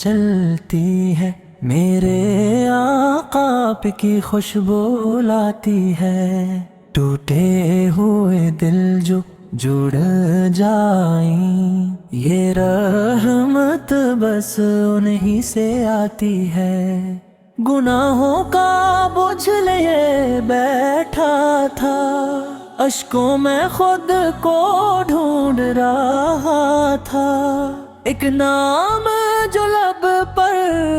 چلتی ہے، میرے آقا پہ کی خوشبو لاتی ہے، ٹوٹے ہوئے دل جو جڑ جائیں، یہ رحمت بس انہی سے آتی ہے۔ گناہوں کا بوجھ لیے بیٹھا تھا، اشکوں میں خود کو ڈھونڈ رہا تھا، ایک نام جو لب پر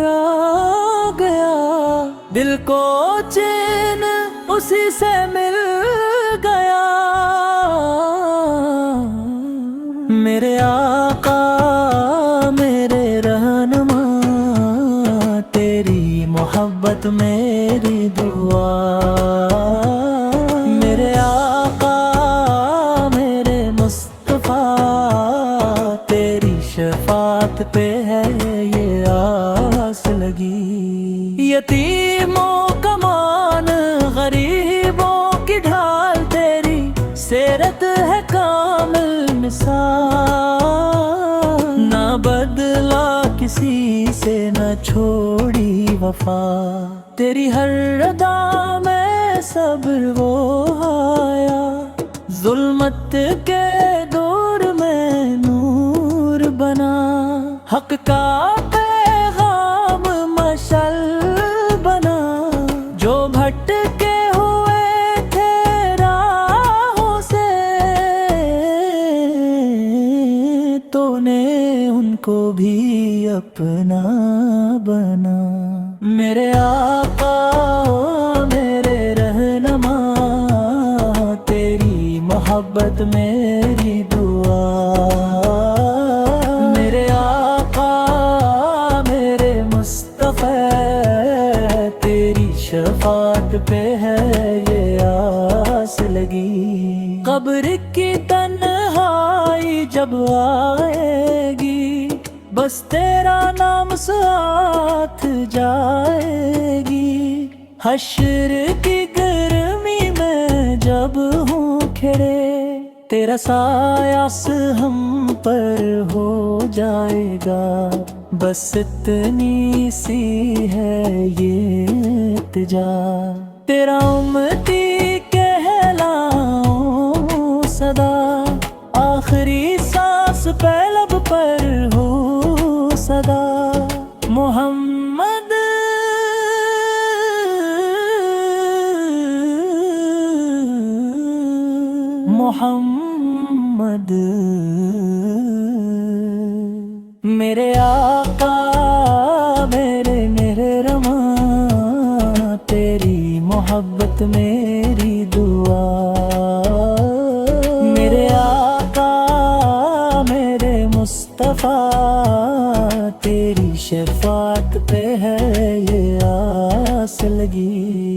آ گیا، دل کو چین اسی سے مل گیا۔ میرے آقا میرے رہنما، تیری محبت میری دعا، میرے آقا میرے مصطفیٰ، تیری شفاعت پہ ہے یہ آس لگی۔ یتیموں کا مان، غریبوں کی ڈھال، تیری سیرت ہے کامل مثال، نہ بدلا کسی سے نہ چھوڑی وفا، تیری ہر ادا میں صبر وہ آیا، ظلمت کے دور میں نور بنا، حق کا پیغام مشعل بنا، جو بھٹکے ہوئے تھے راہوں سے، تو نے ان کو بھی اپنا بنا۔ میرے آقا میرے رہنما، تیری محبت میری دعا، میرے آقا میرے مصطفیٰ، تیری شفاعت پہ ہے یہ آس لگی۔ قبر کی تنہائی جب آئے گی، بس تیرا نام ساتھ جائے گی، حشر کی گرمی میں جب ہوں کھڑے، تیرا سایہ ہم پر ہو جائے گا، بس اتنی سی ہے یہ التجا، تیرا امتی کہلاؤں صدا، آخری سانس پہ لب پر ہو صدا، محمد محمد۔ میرے آقا میرے رما، تیری محبت میری دعا، میرے آقا میرے مصطفیٰ، تیری شفاعت پہ ہے یہ آس لگی۔